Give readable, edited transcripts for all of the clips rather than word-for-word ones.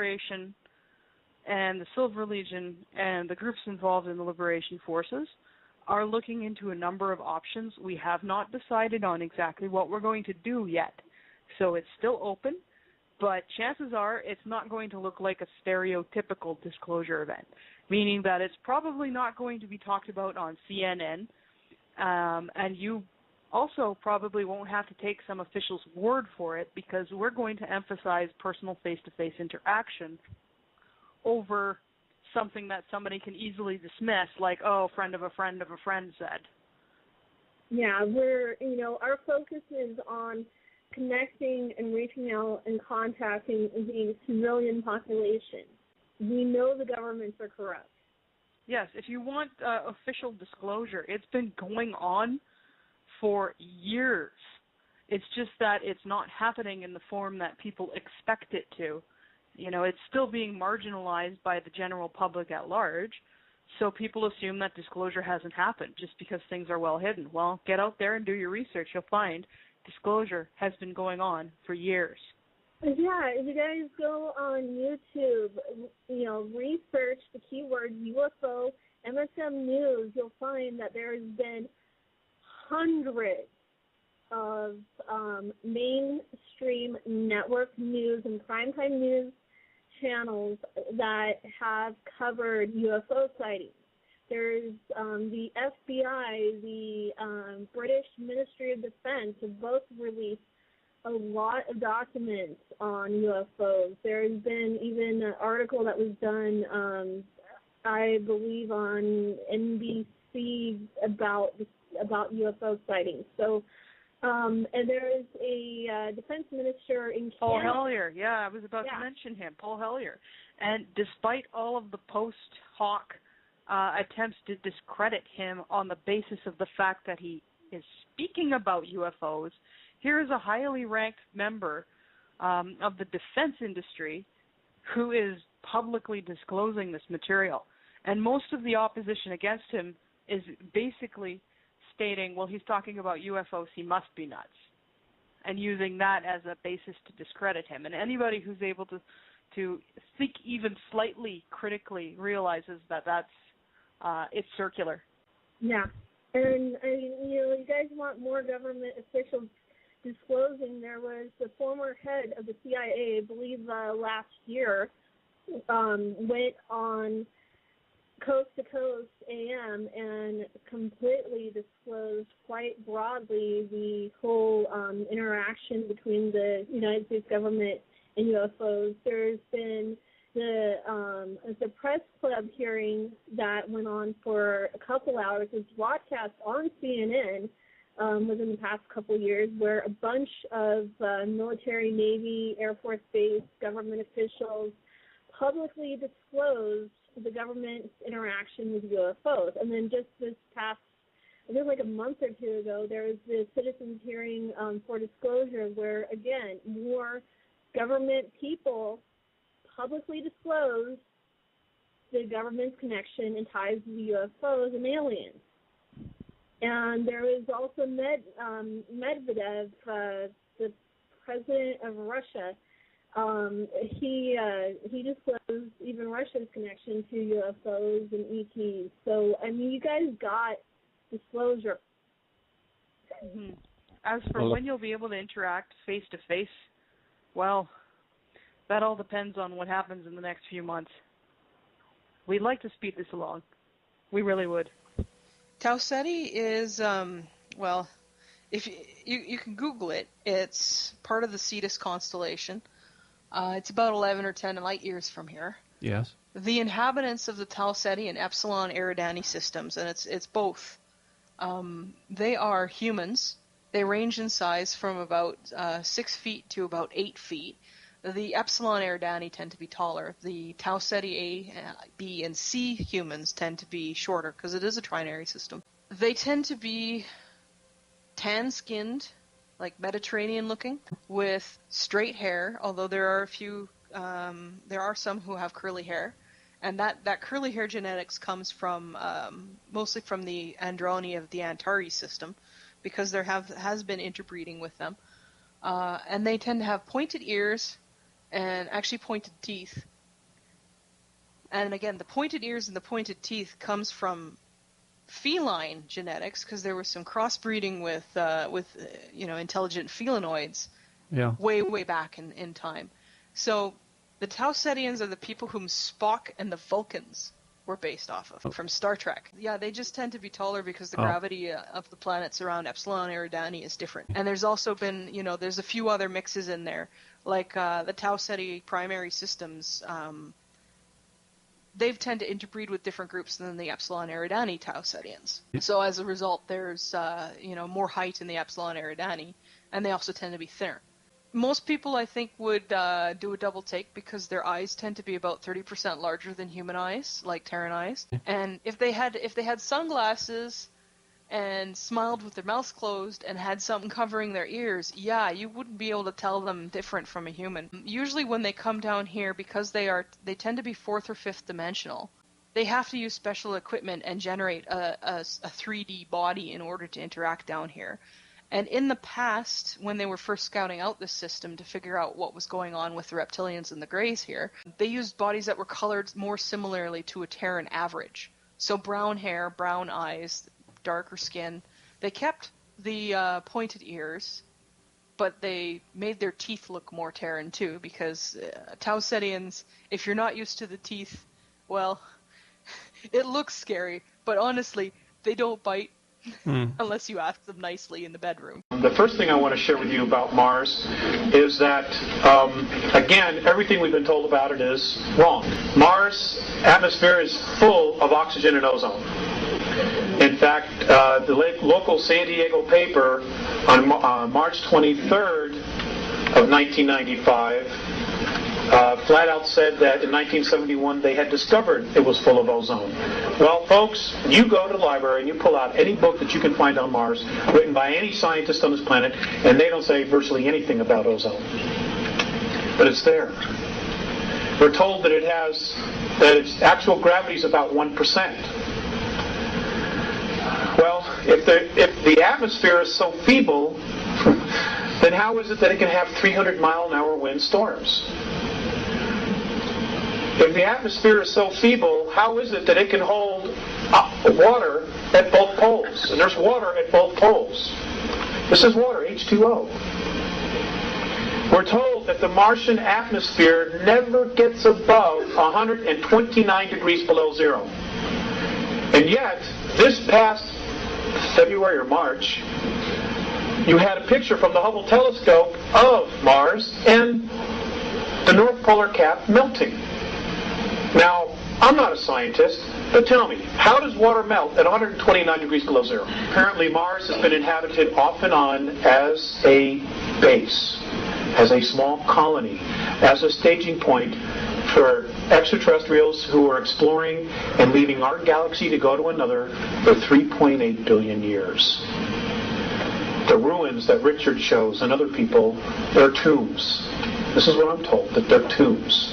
Federation and the Silver Legion and the groups involved in the Liberation Forces are looking into a number of options. We have not decided on exactly what we're going to do yet, so it's still open, but chances are it's not going to look like a stereotypical disclosure event, meaning that it's probably not going to be talked about on CNN, and you also probably won't have to take some official's word for it, because we're going to emphasize personal face-to-face interaction over something that somebody can easily dismiss, like, oh, friend of a friend of a friend said. Yeah, our focus is on connecting and reaching out and contacting the civilian population. We know the governments are corrupt. Yes, if you want official disclosure, it's been going on for years. It's just that it's not happening in the form that people expect it to. It's still being marginalized by the general public at large, so people assume that disclosure hasn't happened just because things are well hidden. Well, get out there and do your research. You'll find disclosure has been going on for years. Yeah, if you guys go on YouTube, research the keyword UFO, MSM News, you'll find that there has been hundreds of mainstream network news and primetime news channels that have covered UFO sightings. There's the FBI, the British Ministry of Defense have both released a lot of documents on UFOs. There's been even an article that was done, I believe, on NBC about UFO sightings. So, and there is a defense minister in Canada. Paul Collier, yeah, I was about to mention him, Paul Collier. And despite all of the post-hoc attempts to discredit him on the basis of the fact that he is speaking about UFOs, here is a highly ranked member of the defense industry who is publicly disclosing this material. And most of the opposition against him is basically stating, well, he's talking about UFOs, he must be nuts, and using that as a basis to discredit him. And anybody who's able to think even slightly critically realizes that it's circular. Yeah. And, you guys want more government officials disclosing. There was the former head of the CIA, I believe last year, went on Coast to Coast AM and completely disclosed quite broadly the whole interaction between the United States government and UFOs. There's been the press club hearing that went on for a couple hours. It was broadcast on CNN within the past couple years, where a bunch of military, Navy, Air Force Base, government officials publicly disclosed the government's interaction with UFOs. And then just this past, I think like a month or two ago, there was the citizens hearing for disclosure where, again, more government people publicly disclosed the government's connection and ties to the UFOs and aliens. And there was also Medvedev, the president of Russia. He disclosed even Russia's connection to UFOs and ETs. So, I mean, you guys got disclosure. Mm-hmm. As for when you'll be able to interact face-to-face, well, that all depends on what happens in the next few months. We'd like to speed this along. We really would. Tau Ceti is, if you can Google it, it's part of the Cetus constellation. It's about 11 or 10 light years from here. Yes. The inhabitants of the Tau Ceti and Epsilon Eridani systems, and it's both, they are humans. They range in size from about 6 feet to about 8 feet. The Epsilon Eridani tend to be taller. The Tau Ceti A, B, and C humans tend to be shorter because it is a trinary system. They tend to be tan-skinned, like Mediterranean-looking, with straight hair, although there are some who have curly hair. And that curly hair genetics comes from mostly from the Androni of the Antares system, because there has been interbreeding with them. And they tend to have pointed ears and actually pointed teeth And again, the pointed ears and the pointed teeth comes from feline genetics, because there was some crossbreeding with intelligent felinoids way back in time. So the Tau Cetians are the people whom Spock and the Vulcans were based off of from Star Trek. Yeah, they just tend to be taller because the gravity of the planets around Epsilon Eridani is different. And there's also been, there's a few other mixes in there, like the Tau Ceti primary systems. They've tend to interbreed with different groups than the Epsilon Eridani Tau Cetians. So as a result, there's more height in the Epsilon Eridani, and they also tend to be thinner. Most people, I think, would do a double take because their eyes tend to be about 30% larger than human eyes, like Terran eyes. And if they had sunglasses and smiled with their mouths closed and had something covering their ears, you wouldn't be able to tell them different from a human. Usually when they come down here, because they tend to be fourth or fifth dimensional, they have to use special equipment and generate a 3D body in order to interact down here. And in the past, when they were first scouting out this system to figure out what was going on with the reptilians and the Greys here, they used bodies that were colored more similarly to a Terran average. So brown hair, brown eyes, darker skin. They kept the pointed ears, but they made their teeth look more Terran too, because Tau Cetians, if you're not used to the teeth, well, it looks scary, but honestly, they don't bite. Unless you ask them nicely in the bedroom. The first thing I want to share with you about Mars is that, again, everything we've been told about it is wrong. Mars' atmosphere is full of oxygen and ozone. In fact, the local San Diego paper on March 23rd of 1995 flat out said that in 1971 they had discovered it was full of ozone. Well, folks, you go to the library and you pull out any book that you can find on Mars, written by any scientist on this planet, and they don't say virtually anything about ozone. But it's there. We're told that that its actual gravity is about 1%. Well, if the atmosphere is so feeble, then how is it that it can have 300-mile-an-hour wind storms? If the atmosphere is so feeble, how is it that it can hold water at both poles? And there's water at both poles. This is water, H2O. We're told that the Martian atmosphere never gets above 129 degrees below zero. And yet, this past February or March, you had a picture from the Hubble telescope of Mars and the North Polar Cap melting. Now, I'm not a scientist, but tell me, how does water melt at 129 degrees below zero? Apparently Mars has been inhabited off and on as a base, as a small colony, as a staging point for extraterrestrials who are exploring and leaving our galaxy to go to another for 3.8 billion years. The ruins that Richard shows and other people, they're tombs. This is what I'm told, that they're tombs.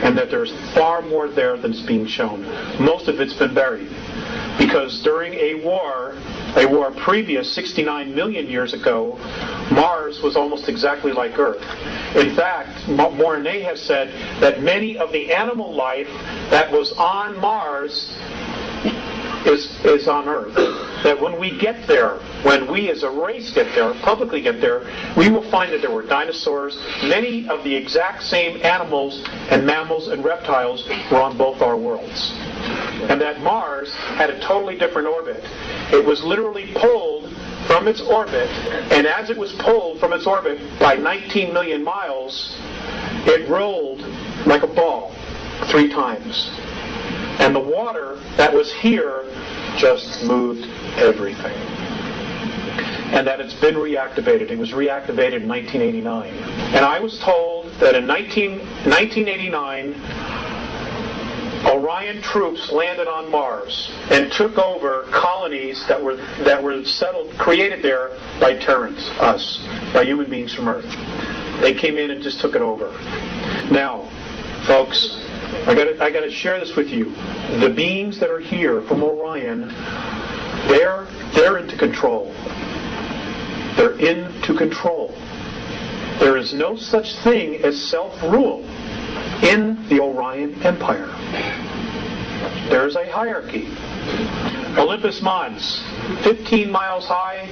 And that there's far more there than's being shown. Most of it's been buried. Because during a war previous 69 million years ago, Mars was almost exactly like Earth. In fact, Mornay has said that many of the animal life that was on Mars is on Earth. That when we get there, when we as a race get there, publicly get there, we will find that there were dinosaurs. Many of the exact same animals and mammals and reptiles were on both our worlds. And that Mars had a totally different orbit. It was literally pulled from its orbit, and as it was pulled from its orbit by 19 million miles, it rolled like a ball 3 times. And the water that was here just moved everything. And that it's been reactivated. It was reactivated in 1989. And I was told that in 1989, Orion troops landed on Mars and took over colonies that were settled, created there by Terrans, us, by human beings from Earth. They came in and just took it over. Now, folks, I got to share this with you. The beings that are here from Orion, they're into control. They're into control. There is no such thing as self-rule in the Orion Empire. there is a hierarchy. Olympus Mons, 15 miles high.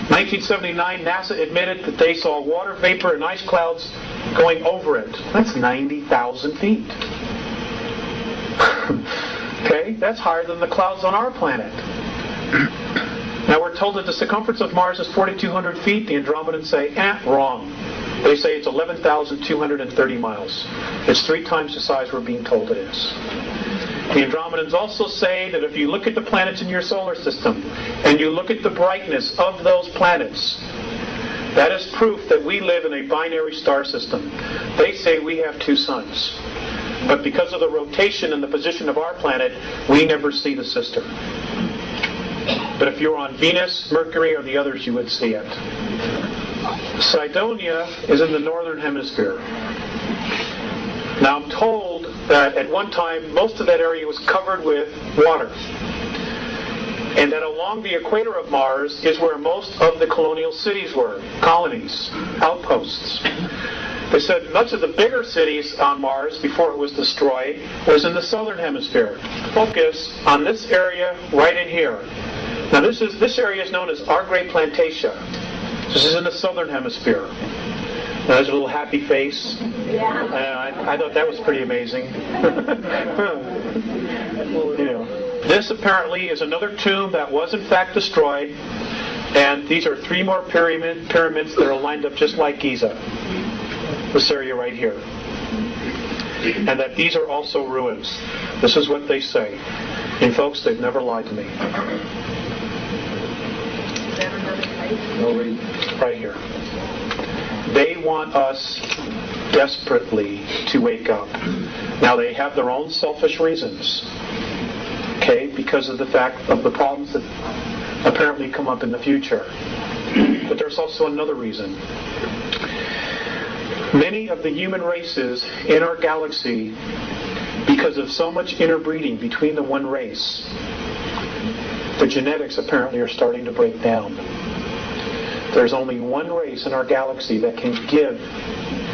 1979, NASA admitted that they saw water vapor and ice clouds going over it. That's 90,000 feet. Okay, that's higher than the clouds on our planet. Now we're told that the circumference of Mars is 4,200 feet. The Andromedans say, wrong. They say it's 11,230 miles. It's 3 times the size we're being told it is. The Andromedans also say that if you look at the planets in your solar system and you look at the brightness of those planets, that is proof that we live in a binary star system. They say we have 2 suns. But because of the rotation and the position of our planet, we never see the sister. But if you're on Venus, Mercury, or the others, you would see it. Cydonia is in the northern hemisphere. Now I'm told that at one time most of that area was covered with water. And that along the equator of Mars is where most of the colonial cities were, colonies, outposts. They said much of the bigger cities on Mars before it was destroyed was in the southern hemisphere. Focus on this area right in here. Now this area is known as our Great Plantatia. This is in the southern hemisphere. Now, there's a little happy face. Yeah. I thought that was pretty amazing. This apparently is another tomb that was in fact destroyed, and these are 3 more pyramids that are lined up just like Giza. This area right here. And that these are also ruins. This is what they say. And folks, they've never lied to me. Right here. They want us desperately to wake up. Now they have their own selfish reasons. Okay, because of the fact of the problems that apparently come up in the future. But there's also another reason. Many of the human races in our galaxy, because of so much interbreeding between the one race, the genetics apparently are starting to break down. There's only one race in our galaxy that can give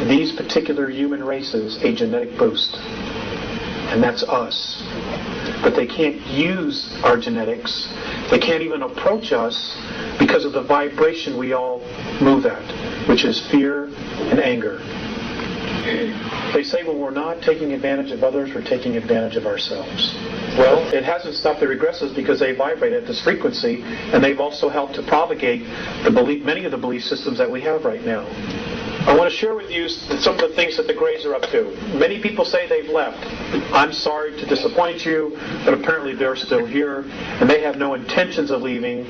these particular human races a genetic boost, and that's us. But they can't use our genetics. They can't even approach us because of the vibration we all move at, which is fear and anger. They say when we're not taking advantage of others, we're taking advantage of ourselves. Well, it hasn't stopped the regressives because they vibrate at this frequency, and they've also helped to propagate many of the belief systems that we have right now. I want to share with you some of the things that the Greys are up to. Many people say they've left. I'm sorry to disappoint you, but apparently they're still here, and they have no intentions of leaving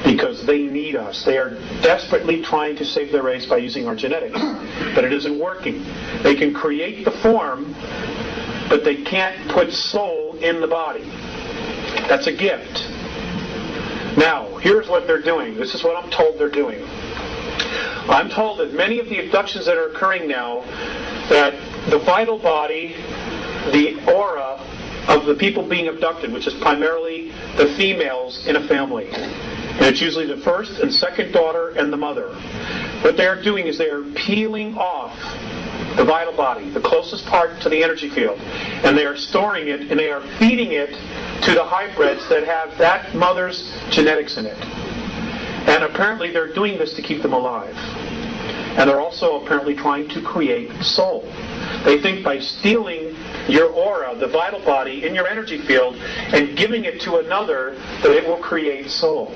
because they need us. They are desperately trying to save their race by using our genetics, but it isn't working. They can create the form, but they can't put soul in the body. That's a gift. Now, here's what they're doing. This is what I'm told they're doing. I'm told that many of the abductions that are occurring now, that the vital body, the aura of the people being abducted, which is primarily the females in a family, and it's usually the first and second daughter and the mother, what they're doing is they're peeling off the vital body, the closest part to the energy field, and they are storing it and they are feeding it to the hybrids that have that mother's genetics in it. And apparently they're doing this to keep them alive. And they're also apparently trying to create soul. They think by stealing your aura, the vital body, in your energy field, and giving it to another, that it will create soul.